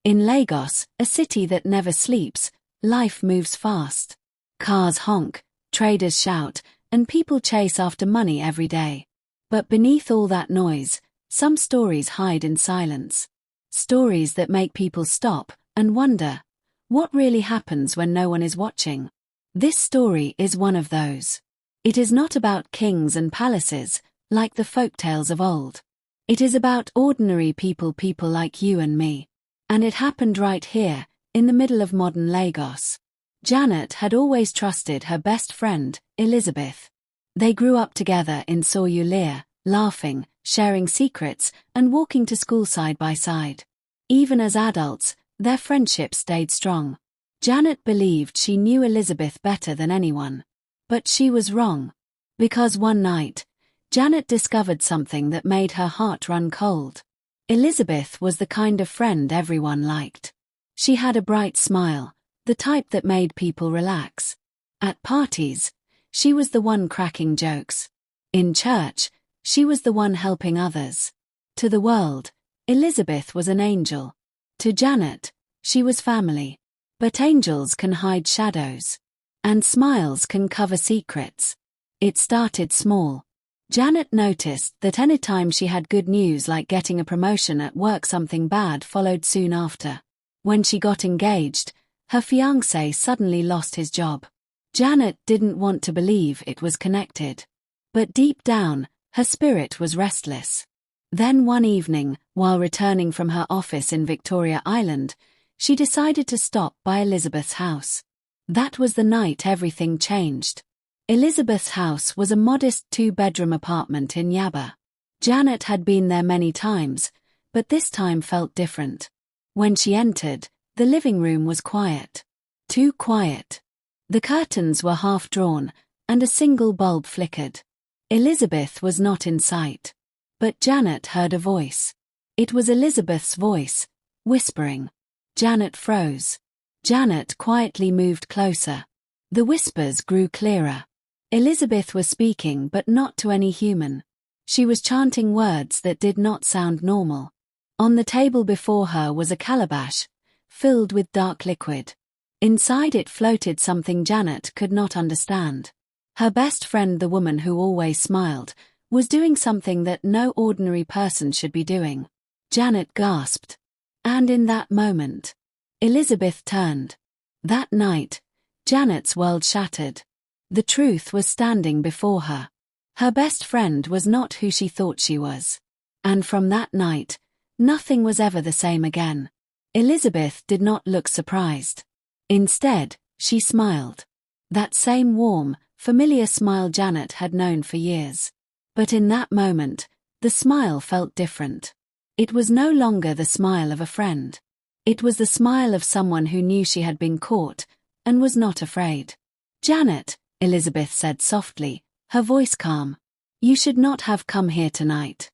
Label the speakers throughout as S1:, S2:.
S1: In Lagos, a city that never sleeps, life moves fast. Cars honk, traders shout, and people chase after money every day. But beneath all that noise, some stories hide in silence. Stories that make people stop and wonder, what really happens when no one is watching? This story is one of those. It is not about kings and palaces, like the folktales of old. It is about ordinary people like you and me. And it happened right here, in the middle of modern Lagos. Janet had always trusted her best friend, Elizabeth. They grew up together in Surulere, laughing, sharing secrets, and walking to school side by side. Even as adults, their friendship stayed strong. Janet believed she knew Elizabeth better than anyone. But she was wrong. Because one night, Janet discovered something that made her heart run cold. Elizabeth was the kind of friend everyone liked. She had a bright smile, the type that made people relax. At parties, she was the one cracking jokes. In church, she was the one helping others. To the world, Elizabeth was an angel. To Janet, she was family. But angels can hide shadows. And smiles can cover secrets. It started small. Janet noticed that anytime she had good news like getting a promotion at work, something bad followed soon after. When she got engaged, her fiancé suddenly lost his job. Janet didn't want to believe it was connected. But deep down, her spirit was restless. Then one evening, while returning from her office in Victoria Island, she decided to stop by Elizabeth's house. That was the night everything changed. Elizabeth's house was a modest 2-bedroom apartment in Yaba. Janet had been there many times, but this time felt different. When she entered, the living room was quiet. Too quiet. The curtains were half drawn, and a single bulb flickered. Elizabeth was not in sight. But Janet heard a voice. It was Elizabeth's voice, whispering. Janet froze. Janet quietly moved closer. The whispers grew clearer. Elizabeth was speaking, but not to any human. She was chanting words that did not sound normal. On the table before her was a calabash, filled with dark liquid. Inside it floated something Janet could not understand. Her best friend, the woman who always smiled, was doing something that no ordinary person should be doing. Janet gasped. And in that moment, Elizabeth turned. That night, Janet's world shattered. The truth was standing before her. Her best friend was not who she thought she was. And from that night, nothing was ever the same again. Elizabeth did not look surprised. Instead, she smiled. That same warm, familiar smile Janet had known for years. But in that moment, the smile felt different. It was no longer the smile of a friend. It was the smile of someone who knew she had been caught, and was not afraid. Janet, Elizabeth said softly, her voice calm. You should not have come here tonight.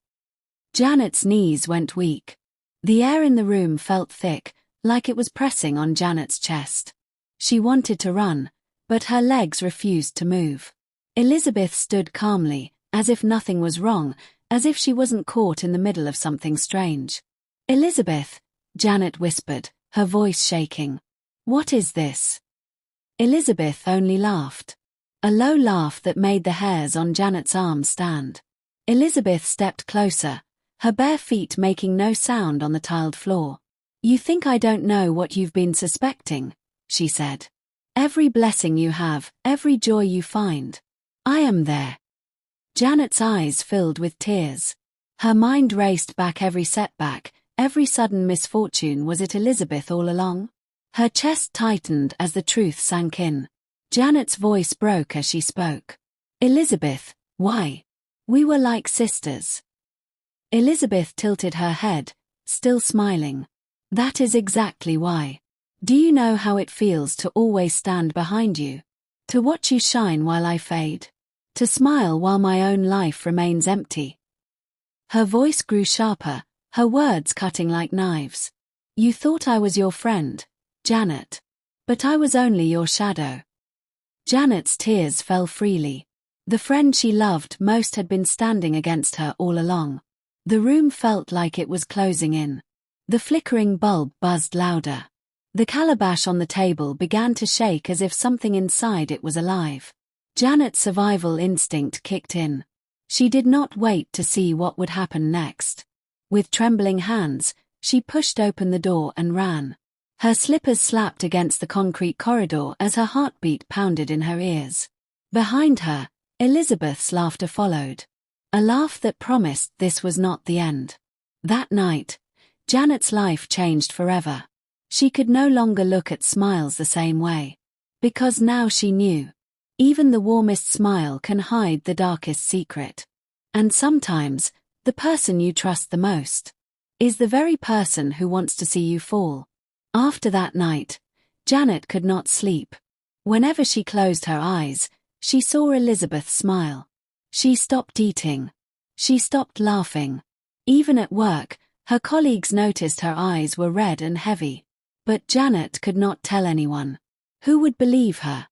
S1: Janet's knees went weak. The air in the room felt thick, like it was pressing on Janet's chest. She wanted to run, but her legs refused to move. Elizabeth stood calmly, as if nothing was wrong, as if she wasn't caught in the middle of something strange. Elizabeth, Janet whispered, her voice shaking. What is this? Elizabeth only laughed. A low laugh that made the hairs on Janet's arms stand. Elizabeth stepped closer, her bare feet making no sound on the tiled floor. You think I don't know what you've been suspecting, she said. Every blessing you have, every joy you find. I am there. Janet's eyes filled with tears. Her mind raced back every setback, every sudden misfortune. Was it Elizabeth all along? Her chest tightened as the truth sank in. Janet's voice broke as she spoke. Elizabeth, why? We were like sisters. Elizabeth tilted her head, still smiling. That is exactly why. Do you know how it feels to always stand behind you? To watch you shine while I fade? To smile while my own life remains empty? Her voice grew sharper, her words cutting like knives. You thought I was your friend, Janet. But I was only your shadow. Janet's tears fell freely. The friend she loved most had been standing against her all along. The room felt like it was closing in. The flickering bulb buzzed louder. The calabash on the table began to shake as if something inside it was alive. Janet's survival instinct kicked in. She did not wait to see what would happen next. With trembling hands, she pushed open the door and ran. Her slippers slapped against the concrete corridor as her heartbeat pounded in her ears. Behind her, Elizabeth's laughter followed. A laugh that promised this was not the end. That night, Janet's life changed forever. She could no longer look at smiles the same way. Because now she knew. Even the warmest smile can hide the darkest secret. And sometimes, the person you trust the most is the very person who wants to see you fall. After that night, Janet could not sleep. Whenever she closed her eyes, she saw Elizabeth smile. She stopped eating. She stopped laughing. Even at work, her colleagues noticed her eyes were red and heavy. But Janet could not tell anyone. Who would believe her?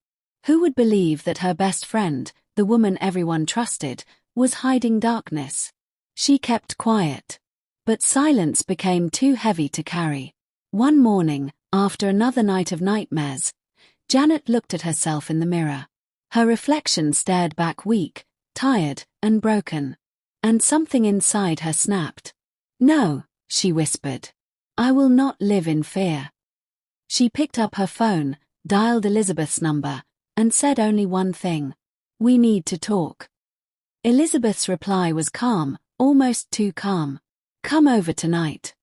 S1: Who would believe that her best friend, the woman everyone trusted, was hiding darkness? She kept quiet. But silence became too heavy to carry. One morning, after another night of nightmares, Janet looked at herself in the mirror. Her reflection stared back weak, tired, and broken. And something inside her snapped. "No," she whispered. "I will not live in fear." She picked up her phone, dialed Elizabeth's number, and said only one thing. "We need to talk." Elizabeth's reply was calm, almost too calm. "Come over tonight."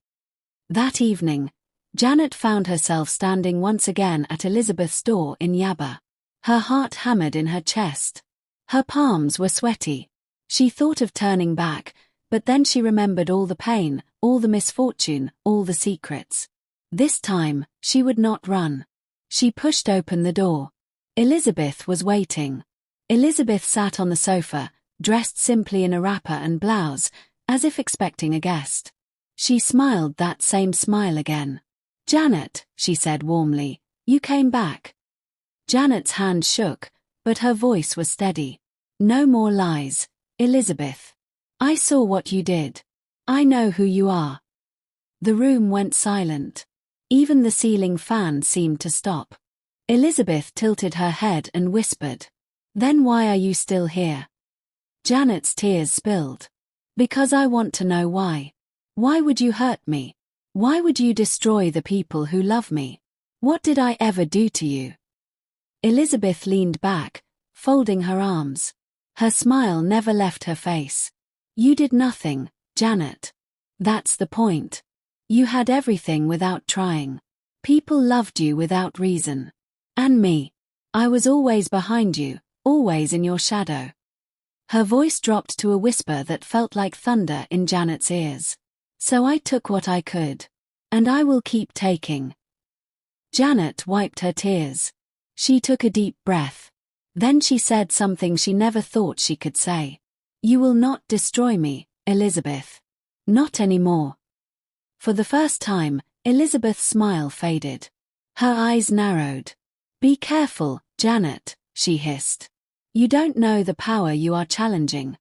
S1: That evening, Janet found herself standing once again at Elizabeth's door in Yaba. Her heart hammered in her chest. Her palms were sweaty. She thought of turning back, but then she remembered all the pain, all the misfortune, all the secrets. This time, she would not run. She pushed open the door. Elizabeth was waiting. Elizabeth sat on the sofa, dressed simply in a wrapper and blouse, as if expecting a guest. She smiled that same smile again. "Janet," she said warmly, "you came back." Janet's hand shook, but her voice was steady. "No more lies, Elizabeth. I saw what you did. I know who you are." The room went silent. Even the ceiling fan seemed to stop. Elizabeth tilted her head and whispered, "Then why are you still here?" Janet's tears spilled. "Because I want to know why. Why would you hurt me? Why would you destroy the people who love me? What did I ever do to you?" Elizabeth leaned back, folding her arms. Her smile never left her face. "You did nothing, Janet. That's the point. You had everything without trying. People loved you without reason. And me. I was always behind you, always in your shadow." Her voice dropped to a whisper that felt like thunder in Janet's ears. "So I took what I could. And I will keep taking." Janet wiped her tears. She took a deep breath. Then she said something she never thought she could say. "You will not destroy me, Elizabeth. Not anymore." For the first time, Elizabeth's smile faded. Her eyes narrowed. "Be careful, Janet," she hissed. "You don't know the power you are challenging."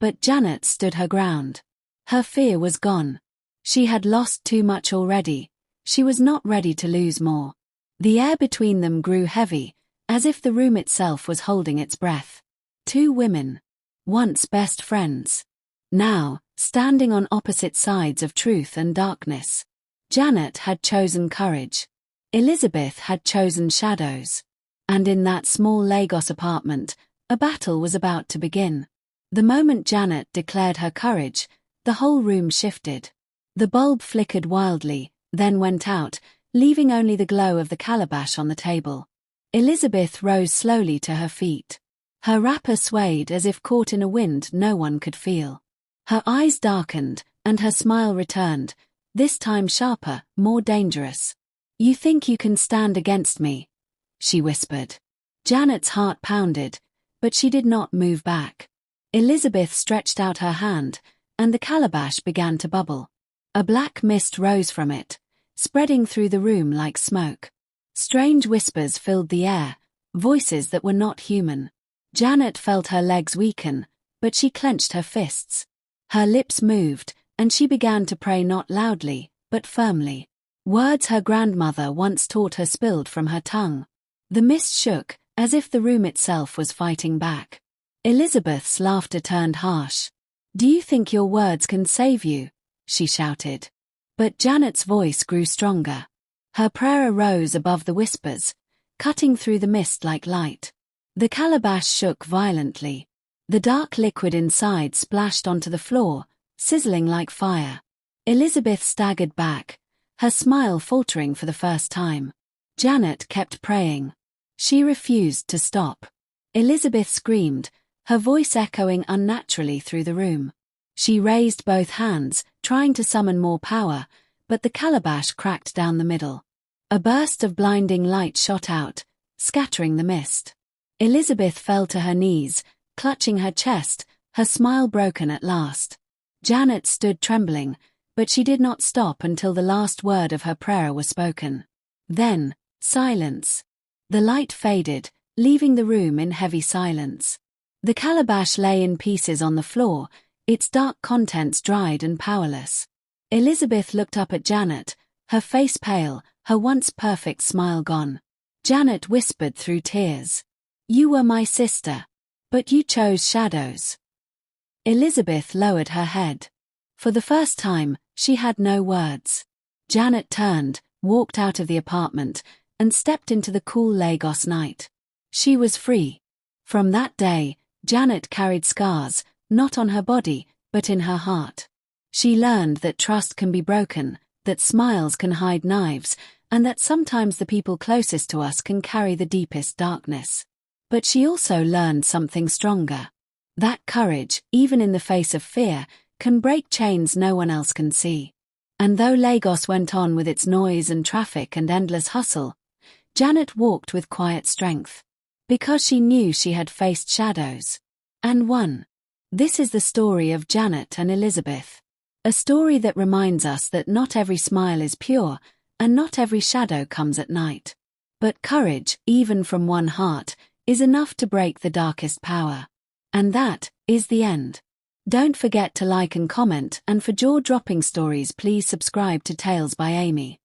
S1: But Janet stood her ground. Her fear was gone. She had lost too much already. She was not ready to lose more. The air between them grew heavy, as if the room itself was holding its breath. Two women. Once best friends. Now, standing on opposite sides of truth and darkness. Janet had chosen courage. Elizabeth had chosen shadows. And in that small Lagos apartment, a battle was about to begin. The moment Janet declared her courage, the whole room shifted. The bulb flickered wildly, then went out, leaving only the glow of the calabash on the table. Elizabeth rose slowly to her feet. Her wrapper swayed as if caught in a wind no one could feel. Her eyes darkened, and her smile returned, this time sharper, more dangerous. "You think you can stand against me?" she whispered. Janet's heart pounded, but she did not move back. Elizabeth stretched out her hand, and the calabash began to bubble. A black mist rose from it, spreading through the room like smoke. Strange whispers filled the air, voices that were not human. Janet felt her legs weaken, but she clenched her fists. Her lips moved, and she began to pray not loudly, but firmly. Words her grandmother once taught her spilled from her tongue. The mist shook, as if the room itself was fighting back. Elizabeth's laughter turned harsh. "Do you think your words can save you?" she shouted. But Janet's voice grew stronger. Her prayer rose above the whispers, cutting through the mist like light. The calabash shook violently. The dark liquid inside splashed onto the floor, sizzling like fire. Elizabeth staggered back, her smile faltering for the first time. Janet kept praying. She refused to stop. Elizabeth screamed, her voice echoing unnaturally through the room. She raised both hands, trying to summon more power, but the calabash cracked down the middle. A burst of blinding light shot out, scattering the mist. Elizabeth fell to her knees, clutching her chest, her smile broken at last. Janet stood trembling, but she did not stop until the last word of her prayer was spoken. Then, silence. The light faded, leaving the room in heavy silence. The calabash lay in pieces on the floor, its dark contents dried and powerless. Elizabeth looked up at Janet, her face pale, her once perfect smile gone. Janet whispered through tears, "You were my sister, but you chose shadows." Elizabeth lowered her head. For the first time, she had no words. Janet turned, walked out of the apartment, and stepped into the cool Lagos night. She was free. From that day, Janet carried scars, not on her body, but in her heart. She learned that trust can be broken, that smiles can hide knives, and that sometimes the people closest to us can carry the deepest darkness. But she also learned something stronger. That courage, even in the face of fear, can break chains no one else can see. And though Lagos went on with its noise and traffic and endless hustle, Janet walked with quiet strength. Because she knew she had faced shadows. And won. This is the story of Janet and Elizabeth. A story that reminds us that not every smile is pure, and not every shadow comes at night. But courage, even from one heart, is enough to break the darkest power. And that is the end. Don't forget to like and comment, and for jaw-dropping stories please subscribe to Tales by Amy.